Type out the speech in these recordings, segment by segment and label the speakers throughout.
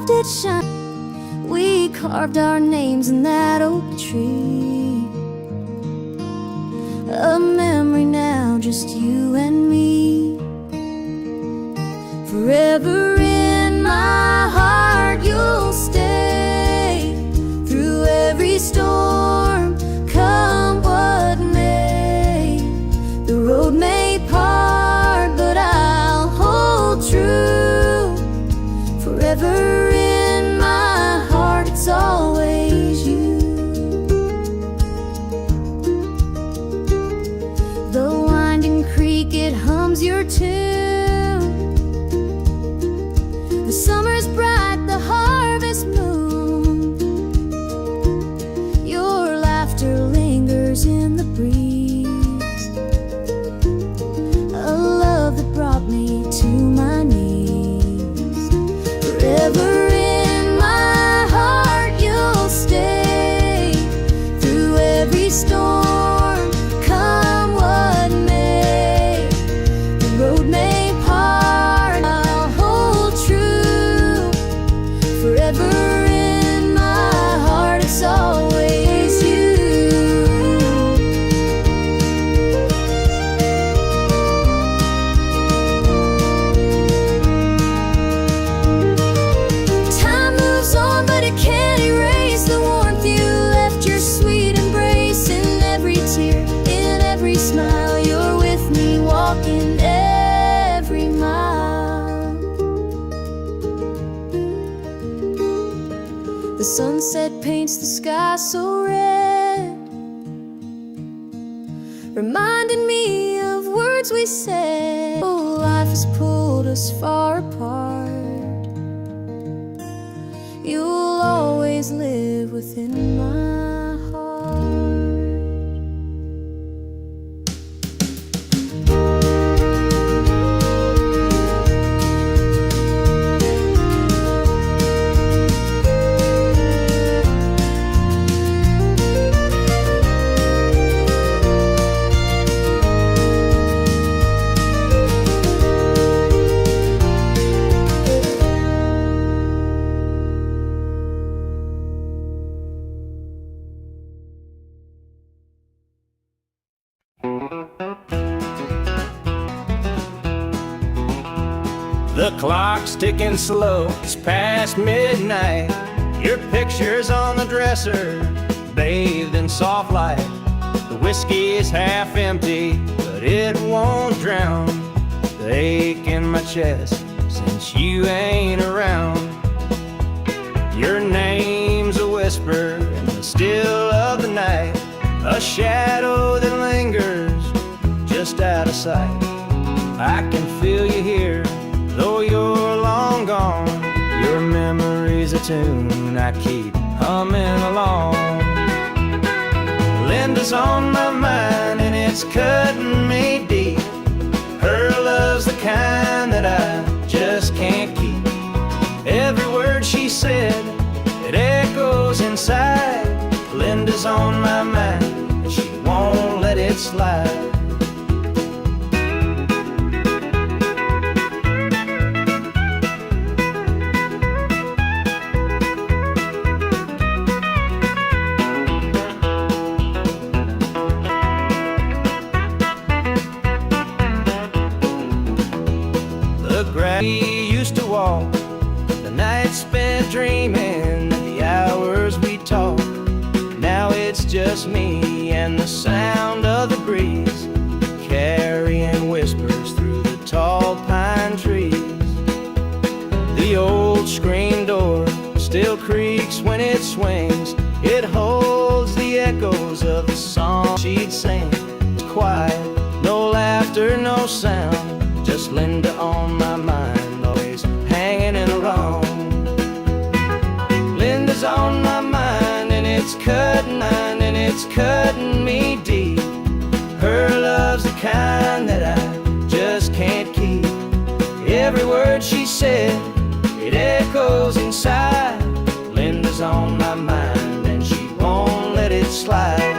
Speaker 1: loved it shine. We carved our names in that oak tree. A memory now, just you and me. Forever in my heart you'll stay. Through every storm, come what may. The road may part, but I'll hold true. Forever in my heart, it's always you. The winding creek, it hums your tune. The summer's bright, the harvest moon. Your laughter lingers in the breeze. A love that brought me to my knees. Forever in my heart you'll stay. Through every storm, come what may. The road may part, I'll hold true. Forever in my heart, it's always you. Time moves on, but it can't erase the warmth you left. Your sweet embrace in every tear, in every smile. You're with me, walking every mile. The sunset paints the sky so red, reminding me of words we said. Oh, life has pulled us far apart. You'll always live within my heart.
Speaker 2: The clock's ticking slow, it's past midnight. Your picture's on the dresser, bathed in soft light. The whiskey is half empty, but it won't drown the ache in my chest since you ain't around. Your name's a whisper in the still of the night, a shadow that lingers just out of sight. I can feel you here, though you're long gone. Your memory's a tune I keep humming along. Linda's on my mind and it's cutting me deep. Her love's the kind that I just can't keep. Every word she said, it echoes inside. Linda's on my mind and she won't let it slide. We used to walk, the nights spent dreaming, the hours we talked. Now it's just me and the sound of the breeze, carrying whispers through the tall pine trees. The old screen door still creaks when it swings. It holds the echoes of the song she'd sing. It's quiet, no laughter, no sound, just Linda on my mind, always hanging around. Linda's on my mind and it's cutting me deep. Her love's the kind that I just can't keep. Every word she said, it echoes inside. Linda's on my mind and she won't let it slide.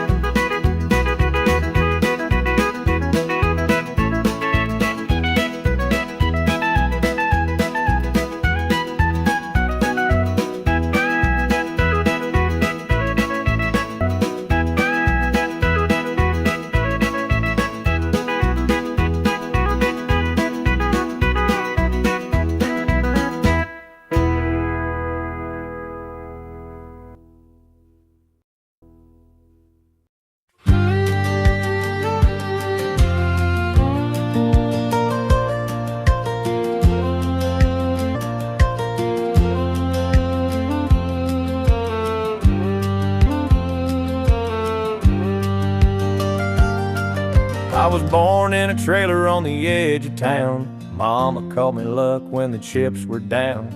Speaker 2: was born in a trailer on the edge of town. Mama called me luck when the chips were down.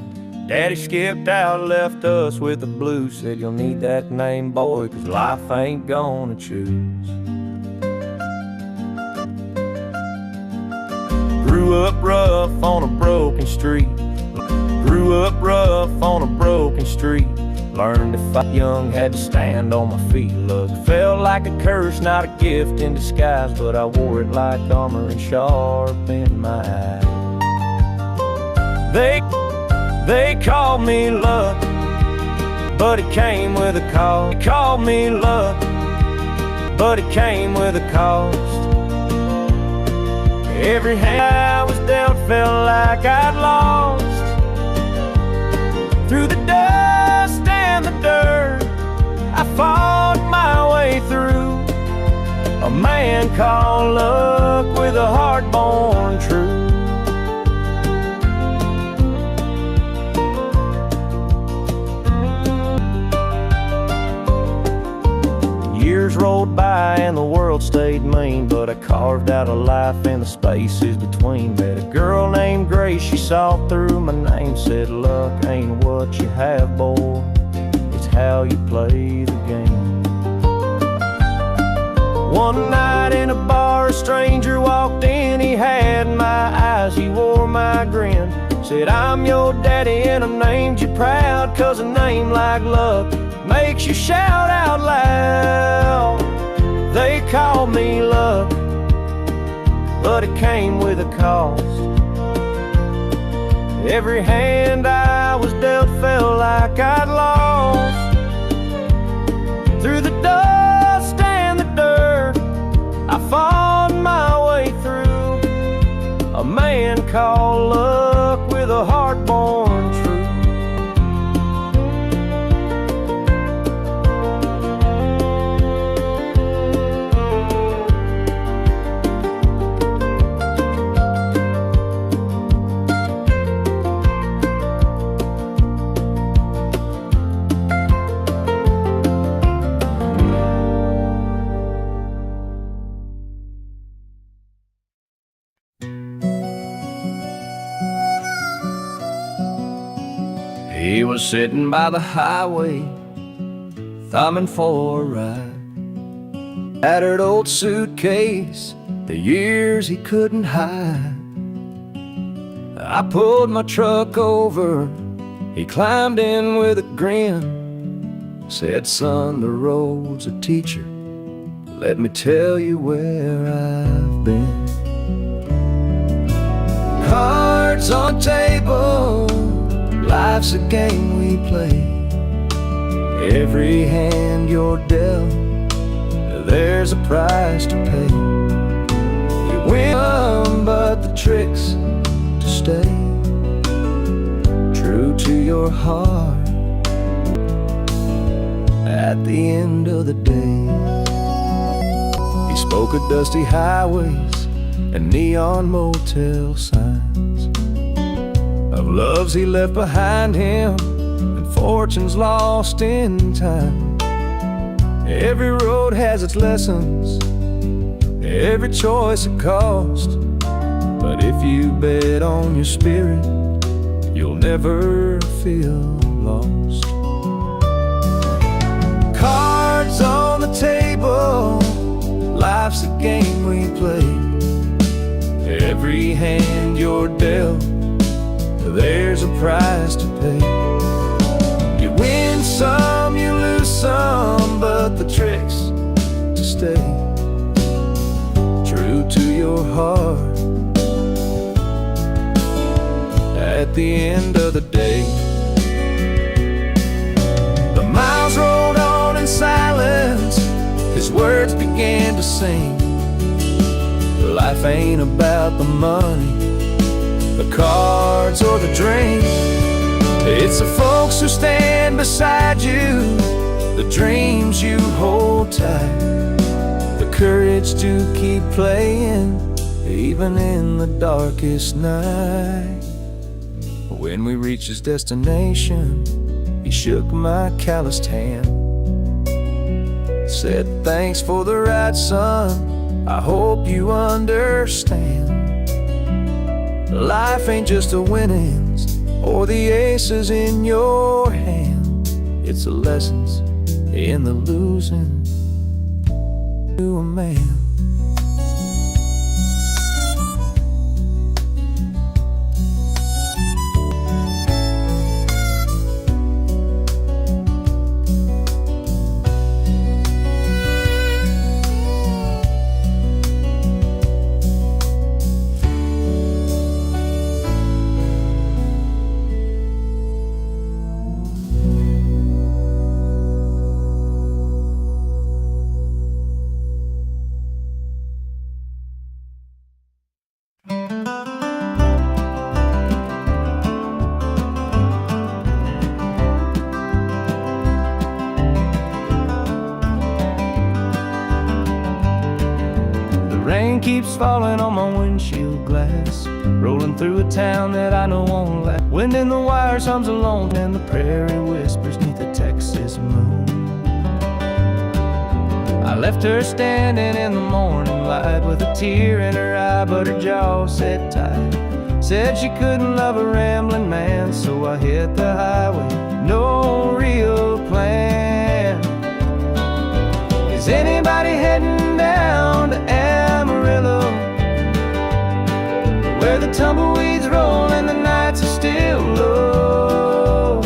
Speaker 2: Daddy skipped out, left us with the blues. Said you'll need that name, boy, 'cause life ain't gonna choose. Grew up rough on a broken street. Grew up rough on a broken street. Learned to fight young, had to stand on my feet. Love felt like a curse, not a gift in disguise, but I wore it like armor and sharp in my eye. They called me luck, but it came with a cost. They called me luck, but it came with a cost. Every hand I was dealt felt like I'd lost. Through the dust and the dirt, I fought my way through. A man called luck with a heart born true. Years rolled by and the world stayed mean, but I carved out a life in the spaces between. Met a girl named Grace, she saw through my name. Said luck ain't what you have, boy, it's how you play the game. One night in a bar, a stranger walked in. He had my eyes, he wore my grin. Said I'm your daddy and I named you proud, 'cause a name like luck makes you shout out loud. They called me luck, but it came with a cost. Every hand I was dealt felt like I'd lost. Through the dust and the dirt, I fought my way through. A man called luck with a heart born true. He was sitting by the highway, thumbing for a ride. Battered old suitcase, the years he couldn't hide. I pulled my truck over, he climbed in with a grin. Said, son, the road's a teacher, let me tell you where I've been. Cards on the table, life's a game we play. Every hand you're dealt, there's a price to pay. You win, but the trick's to stay true to your heart at the end of the day. He spoke of dusty highways and neon motel signs, of loves he left behind him and fortunes lost in time. Every road has its lessons, every choice a cost, but if you bet on your spirit, you'll never feel lost. Cards on the table, life's a game we play. Every hand you're dealt, there's a price to pay. You win some, you lose some, but the trick's to stay true to your heart at the end of the day. The miles rolled on in silence, his words began to sing. Life ain't about the money, the cards or the drink. It's the folks who stand beside you, the dreams you hold tight, the courage to keep playing even in the darkest night. When we reached his destination, he shook my calloused hand, said thanks for the ride, son,
Speaker 3: I hope you understand. Life ain't just the winnings or the aces in your hand. It's the lessons in the losing to a man.
Speaker 2: Rain keeps falling on my windshield glass, rolling through a town that I know won't last. Wind in the wires hums alone, and the prairie whispers neath the Texas moon. I left her standing in the morning light with a tear in her eye, but her jaw said tight. Said she couldn't love a rambling man, so I hit the highway, no real plan. Is anybody heading down to Amarillo, where the tumbleweeds roll and the nights are still low?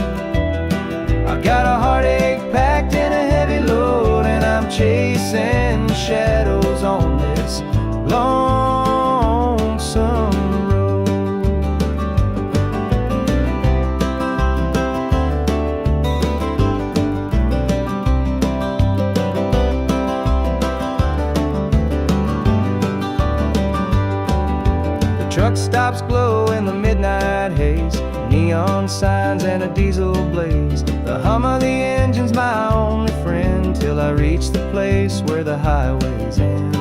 Speaker 2: I got a heartache packed in a heavy load, and I'm chasing shadows on this lonesome road. The truck stops glow in the midnight haze, neon signs and a diesel blaze. The hum of the engine's my only friend, till I reach the place where the highways end.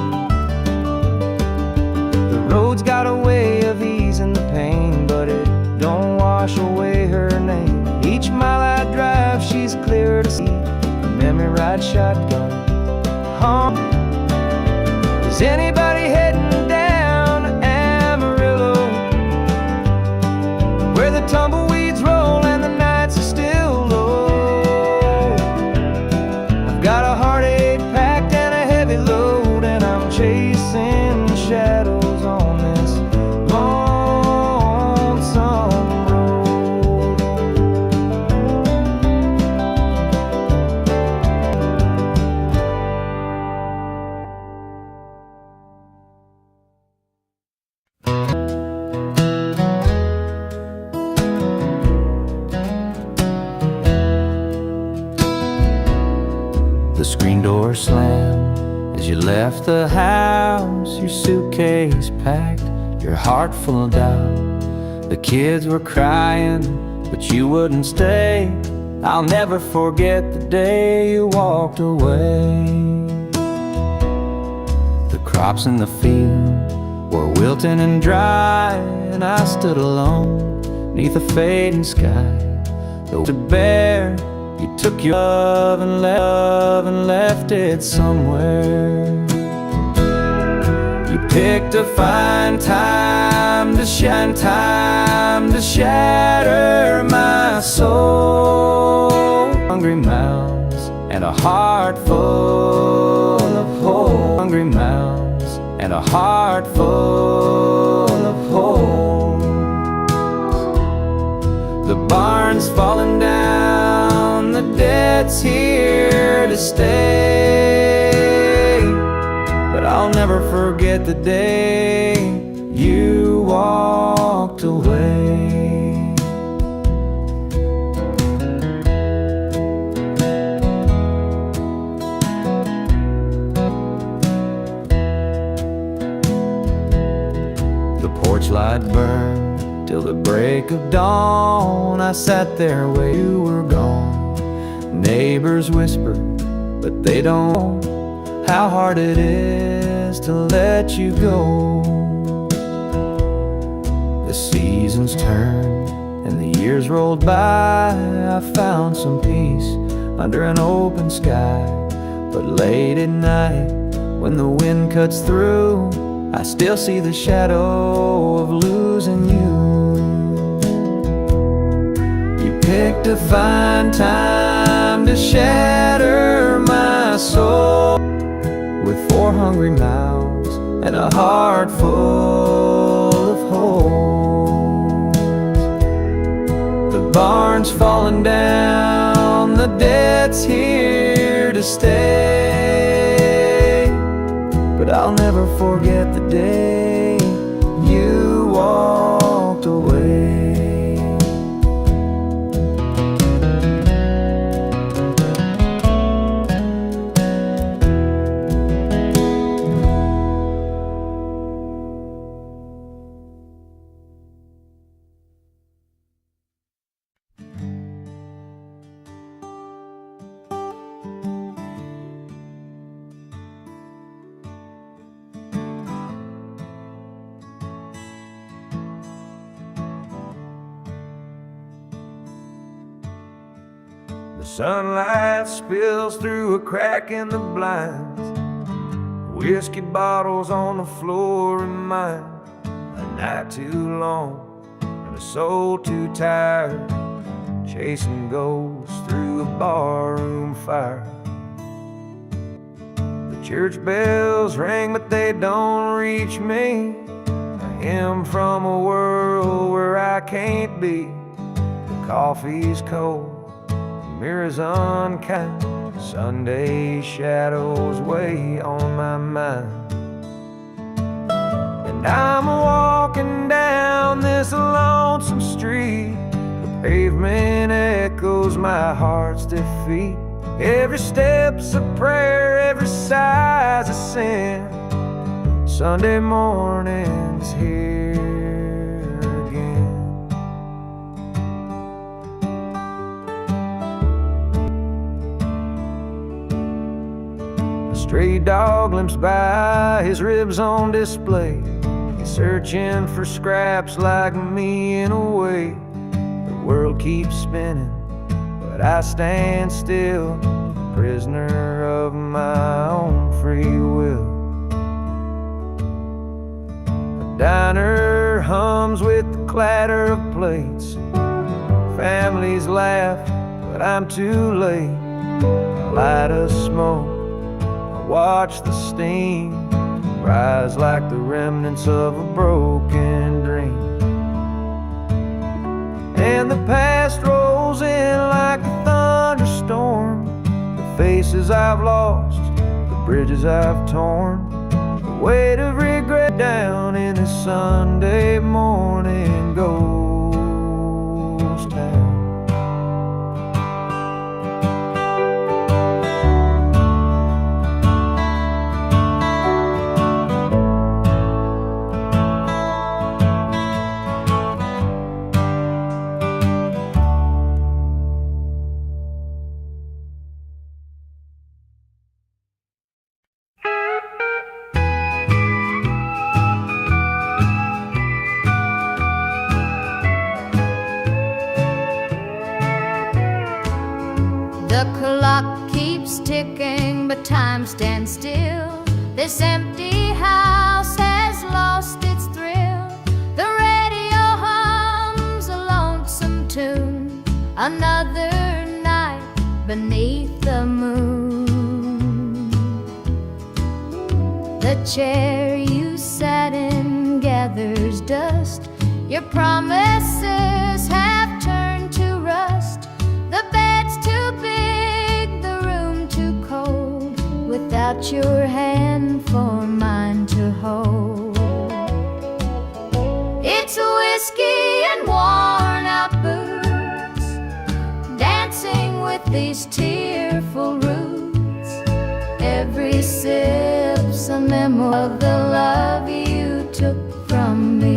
Speaker 2: The road's got a way of easing the pain, but it don't wash away her name. Each mile I drive, she's clear to see. A memory ride shotgun. Is anybody heading down to Amarillo, where the tumbleweeds roll and the nights are still low? I've got a heartache packed and a heavy load, and I'm chasing shadows on this lonesome road. The screen door slammed as you left the house, your suitcase packed, your heart full of doubt. The kids were crying, but you wouldn't stay. I'll never forget the day you walked away. The crops in the field were wilting and dry, and I stood alone neath a fading sky. Though to bear, you took your love and left it somewhere. You picked a fine time to shine, time to shatter my soul. Hungry mouths and a heart full of hope. Hungry mouths and a heart full of hope. The barn's falling down, the debt's here to stay, but I'll never forget the day you walked away. The porch light burned till the break of dawn. I sat there where you were gone. Neighbors whisper, but they don't know how hard it is to let you go. The seasons turned and the years rolled by. I found some peace under an open sky, but late at night
Speaker 3: When the wind cuts through, I still see the shadow of losing you. You picked a fine time to shatter my soul, with 4 hungry mouths and a heart full of holes. The barn's falling down, the debt's here to stay, but I'll never forget the day you walked away. The sunlight spills through a crack in the blinds. Whiskey bottles on the floor remind a night too long and a soul too tired, chasing ghosts through a barroom fire. The church bells ring but they don't reach me, a hymn from a world where I can't be. The coffee's cold, mirrors unkind, Sunday shadows weigh on my mind. And I'm walking down this lonesome street, the pavement echoes my heart's defeat. Every step's a prayer, every sigh's a sin. Sunday morning's here again. Stray dog limps by, his ribs on display. He's searching for scraps like me in a way. The world keeps spinning, but I stand still, prisoner of my own free will. The diner hums with the clatter of plates. Families laugh, but I'm too late. A light of smoke, watch the steam rise like the remnants of a broken dream. And the past rolls in like a thunderstorm. The faces I've lost, the bridges I've torn, the weight of regret down in this Sunday morning ghost town.
Speaker 1: The clock keeps ticking, but time stands still. This empty house has lost its thrill. The radio hums a lonesome tune, another night beneath the moon. The chair you sat in gathers dust. Your promises have turned to rust. The bed's too big, the room too cold, without your hand for mine to hold. It's whiskey and worn out boots, dancing with these tearful roots. Every sip's a memory of the love you took from me.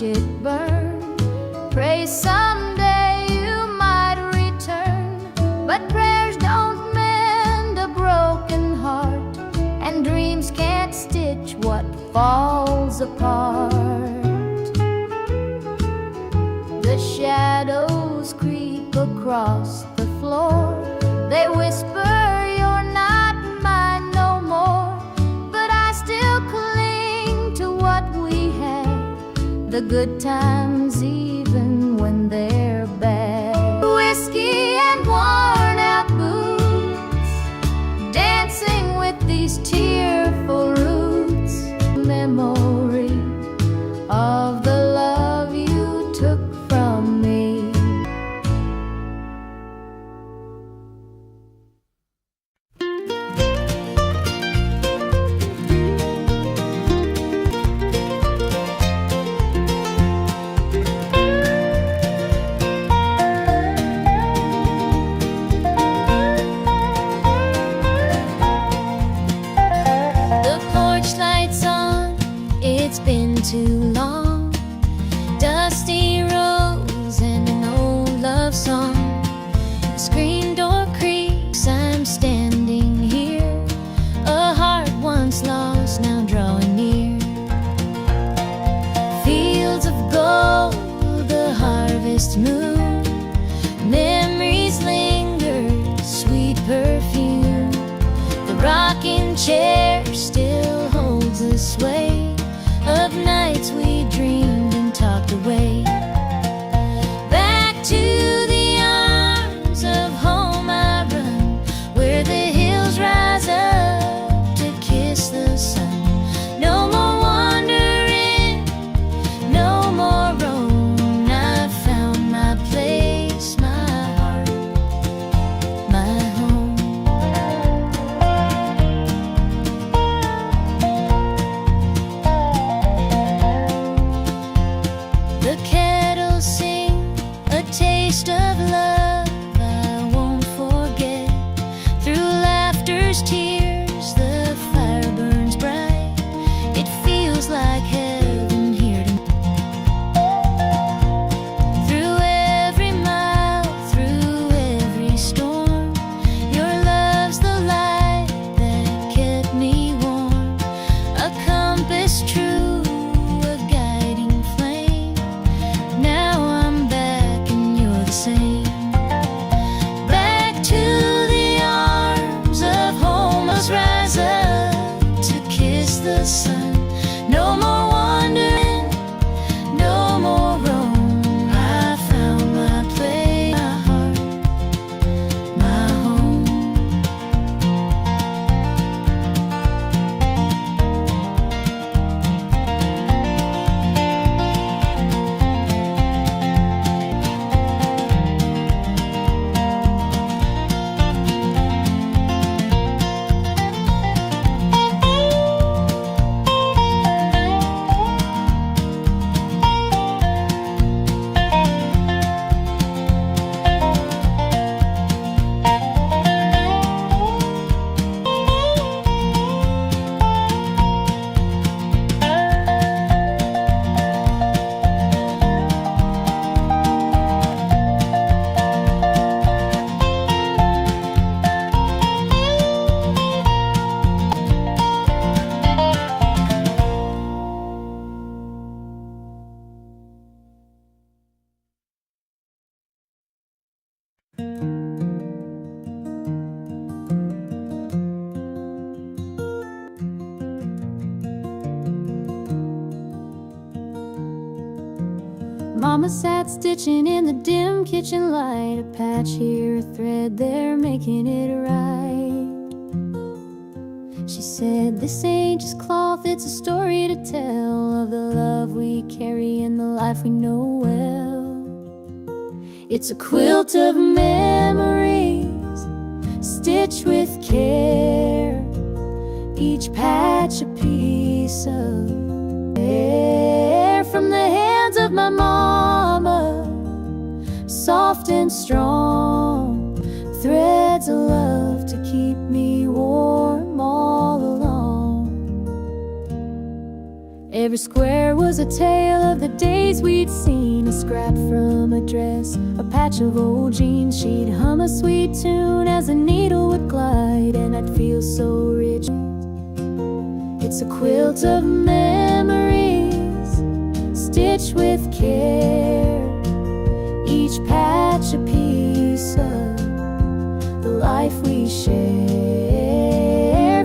Speaker 1: It burn, pray someday you might return, but prayers don't mend a broken heart. falls apart. The shadows creep across the floor. They whisper, "You're not mine no more." But I still cling to what we had, the good times even when they're bad. Whiskey and worn out boots, dancing with these tearful roots. Memory of the love you took from me. The porch lights on, it's been too long. Dusty rose and an old love song. The screen door creaks, I'm standing here. A heart once lost, now drawing near. Fields of gold, the harvest moon. Memories linger, sweet perfume. The rocking chair still holds the sway of nights we dreamed and talked away. Back to the arms of home I run, where the hills rise up to kiss the sun. No more wandering, no more roam. I found my place, my heart, my home. The kettles sing a taste of love I won't forget. Through laughter's tears, the fire burns bright. It feels like heaven here tonight. Through every mile, through every storm, your love's the light that kept me warm. A compass true, a guiding flame. Now I'm back and you're the same. Back to the arms of home, let's rise up to kiss the sun. No more wandering, no more roam. I found my place, my heart, my home. Mama sat stitching in the dim kitchen light. A patch here, a thread there, making it right. She said, "This ain't just cloth, it's a story to tell of the love we carry and the life we know well. It's a quilt of memories, stitched with care, each patch a piece of air from the hands of my mama, soft and strong, threads of love to keep me warm all along. Every square was a tale of the days we'd seen, a scrap from a dress, a patch of old jeans. She'd hum a sweet tune as the needle would glide, and I'd feel so rich. It's a quilt of memories, stitch with care, each patch a piece of the life we share.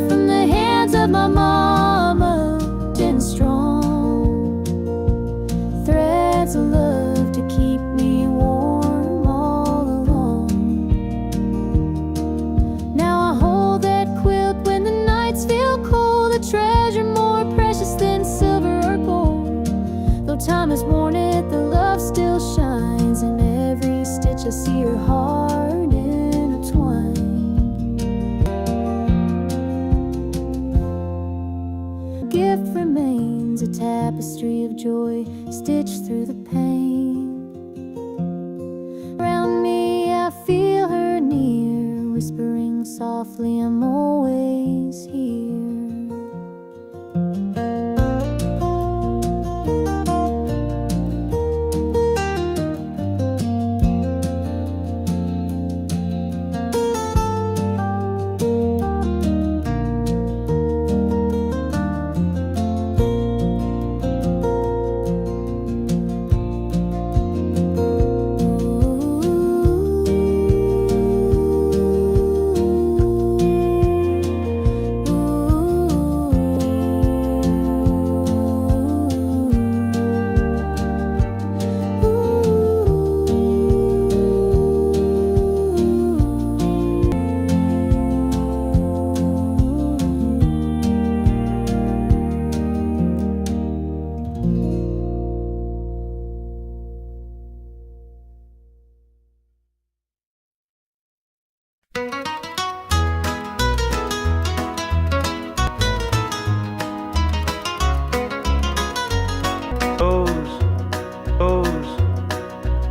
Speaker 1: From the hands of my mama, and strong threads of love to keep me warm all along. Now I hold that quilt when the nights feel cold, a treasure more precious than silver or gold. Though time has worn it, the love still shines. In every stitch I see her heart intertwined. A gift remains, a tapestry of joy stitched through the pain. Around me I feel her near, whispering softly, I'm always here.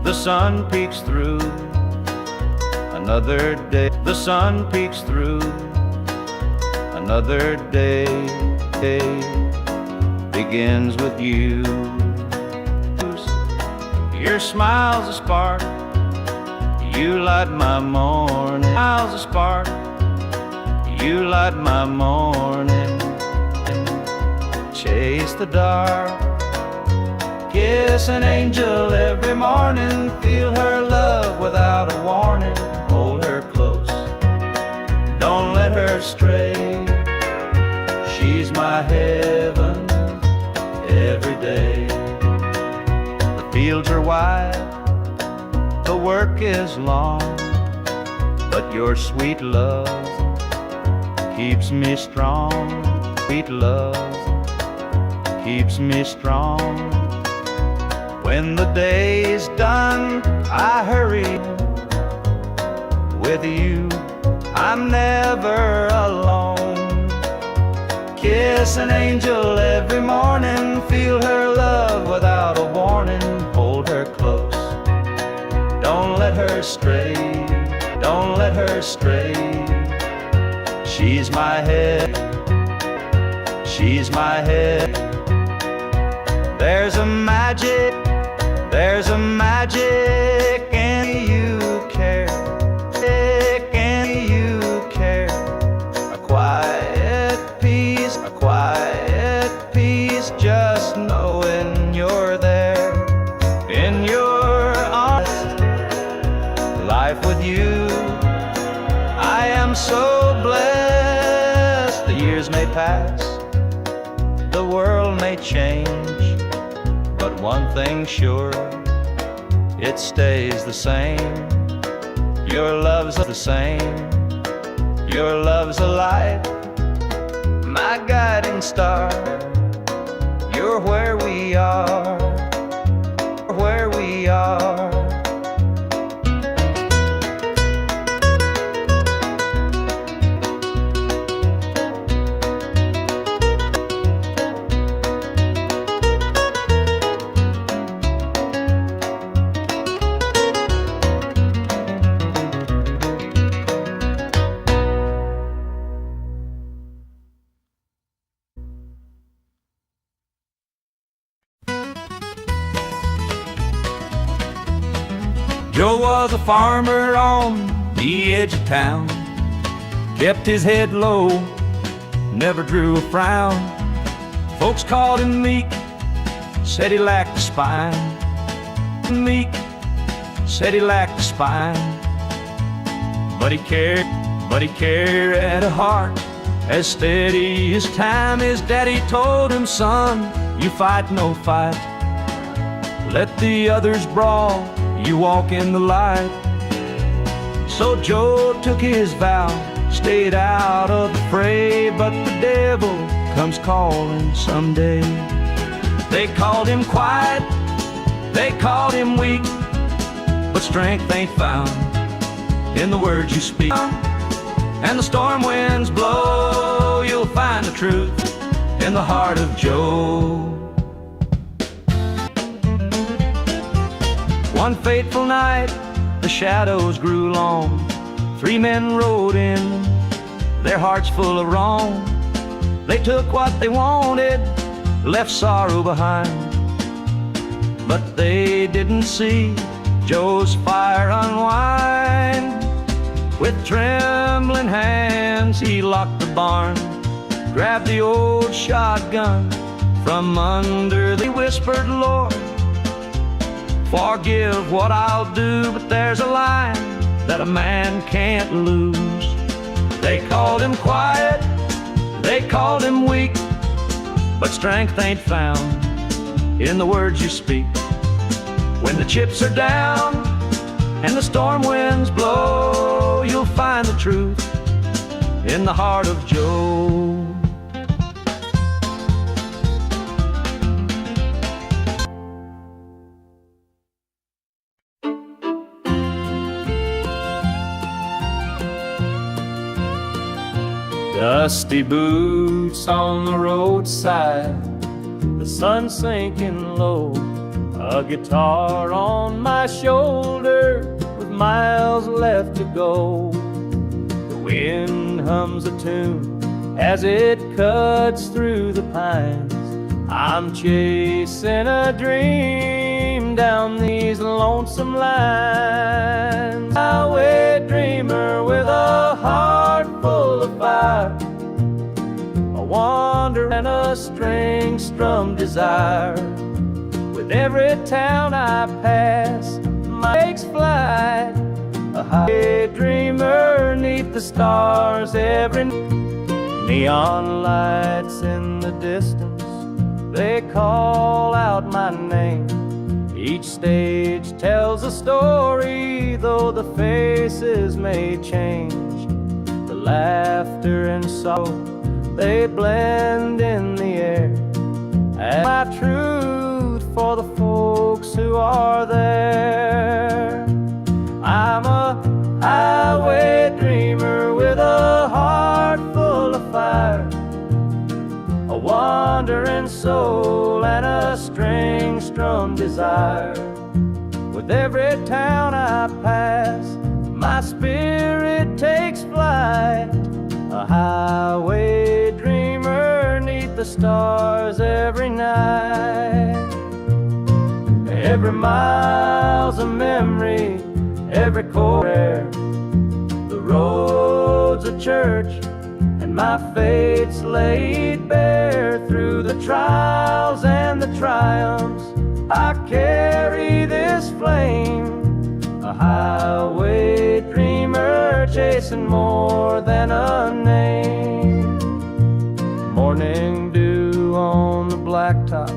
Speaker 2: The sun peeks through another day. The sun peeks through another day. Begins with you. Your smile's a spark. You light my morning. Smile's a spark. You light my morning. Chase the dark. Kiss an angel every morning. Feel her love without a warning. Hold her close, don't let her stray. She's my heaven every day. The fields are wide, the work is long, but your sweet love keeps me strong. Sweet love keeps me strong. When the day's done, I hurry with you. I'm never alone. Kiss an angel every morning. Feel her love without a warning. Hold her close, don't let her stray. Don't let her stray. She's my head. She's my head. There's a magic. There's a magic in you care, in you care. A quiet peace, just knowing you're there. In your arms, life with you, I am so blessed. The years may pass, the world may change, but one thing's sure, it stays the same. Your love's the same. Your love's a light, my guiding star. You're where we are, where we are.
Speaker 3: Joe was a farmer on the edge of town, kept his head low, never drew a frown. Folks called him meek, said he lacked a spine. Meek, said he lacked a spine. But he carried a heart as steady as time. His daddy told him, son, you fight no fight. Let the others brawl, you walk in the light. So Joe took his vow, stayed out of the fray. But the devil comes calling someday. They called him quiet, they called him weak, but strength ain't found in the words you speak. And the storm winds blow, you'll find the truth in the heart of Joe. One fateful night, the shadows grew long. 3 men rode in, their hearts full of wrong. They took what they wanted, left sorrow behind. But they didn't see Joe's fire unwind. With trembling hands he locked the barn, grabbed the old shotgun from under. They whispered, Lord, forgive what I'll do, but there's a line that a man can't lose. They called him quiet, they called him weak, but strength ain't found in the words you speak. When the chips are down and the storm winds blow, you'll find the truth in the heart of Joe.
Speaker 2: Dusty boots on the roadside, the sun sinking low, a guitar on my shoulder with miles left to go. The wind hums a tune as it cuts through the pines. I'm chasing a dream down these lonesome lines. Highway dreamer with a heart full of fire, a wander and a string-strummed desire. With every town I pass, my legs fly. A highway dreamer 'neath the stars every neon lights in the distance, they call out my name. Each stage tells a story, though the faces may change. The laughter and sorrow, they blend in the air. And my truth for the folks who are there. I'm a highway dreamer with a heart full of fire, a wandering soul and a string-strummed desire. With every town I pass, my spirit takes flight. A highway dreamer 'neath the stars every night. Every mile's a memory, every chord, the road's a church, and my fate's laid bare. Through the trials and the triumphs, I carry this flame. A highway dreamer chasing more than a name. Morning dew on the blacktop,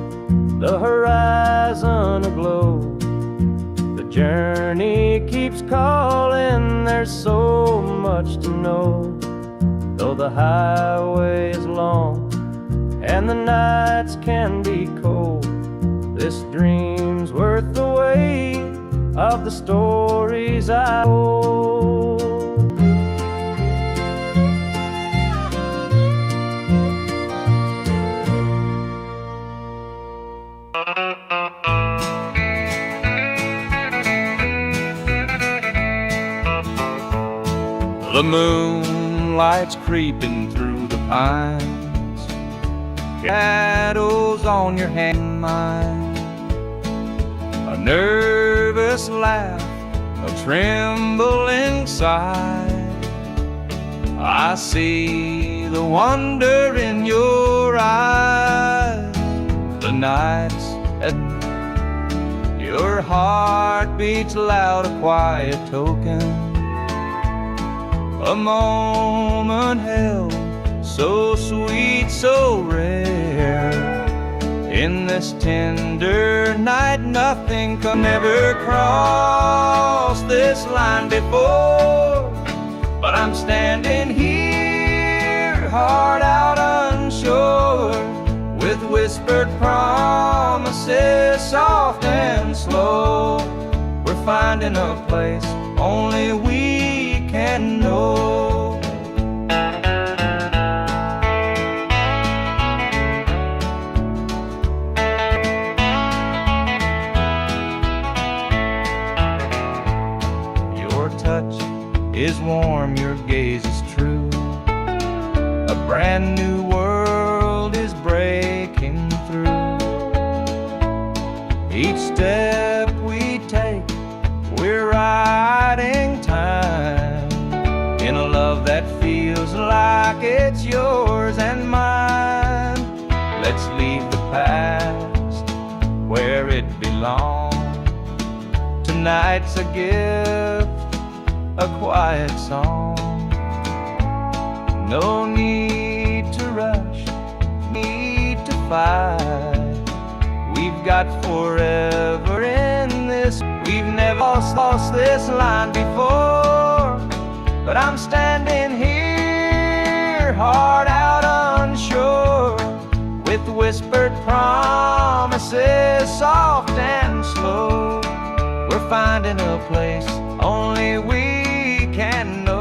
Speaker 2: the horizon aglow. The journey keeps calling, there's so much to know. Though the highway is long and the nights can be cold, this dream's worth the wait of the stories I told.
Speaker 3: The moonlight's creeping through the pines, shadows on your hand and mine. A nervous laugh, a trembling sigh. I see the wonder in your eyes. The nights as Your heart beats loud, a quiet token, a moment held so sweet, so rare. In this tender night, nothing could never cross this line before. But I'm standing here, heart out unsure, with whispered promises, soft and slow. We're finding a place only we can know. Your touch is warm, your gaze is true. A brand new world is breaking through. Each step we take, we're riding time in a love that feels like it's yours and mine. Let's leave the past where it belongs. Tonight's a gift, a quiet song. No need to rush, need to fight. We've got forever in this. We've never lost this line before. But I'm standing here, heart out unsure, with whispered promises, soft and slow. We're finding a place only we can know.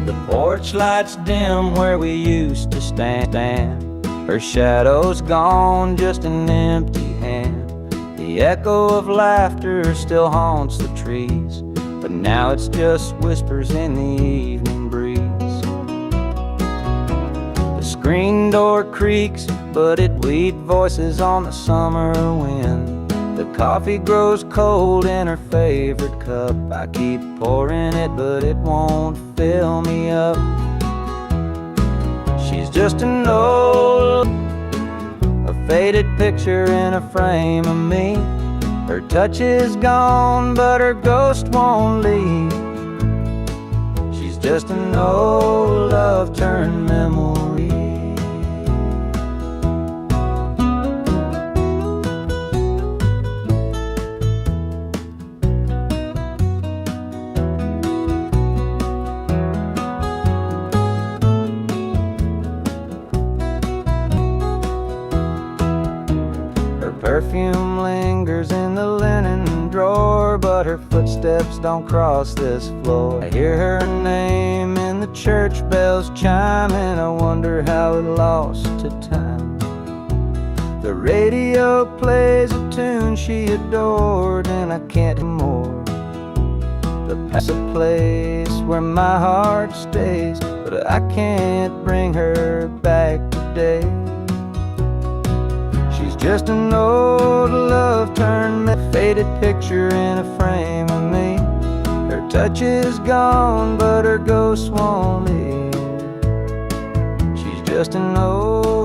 Speaker 3: The porch lights dim where we used to stand. Her shadow's gone, just an empty hand. The echo of laughter still haunts the trees, but now it's just whispers in the evening breeze. The screen door creaks, but it lead voices on the summer wind. The coffee grows cold in her favorite cup. I keep pouring it, but it won't fill me up. She's just an old, a faded picture in a frame of me. Her touch is gone, but her ghost won't leave. She's just an old love turned memory. Perfume lingers in the linen drawer, but her footsteps don't cross this floor. I hear her name in the church bells chiming. I wonder how it lost to time. The radio plays a tune she adored, and I can't more. The past a place where my heart stays, but I can't bring her back today. She's just an old love turned faded picture in a frame of me. Her touch is gone, but her ghost won't leave. She's just an old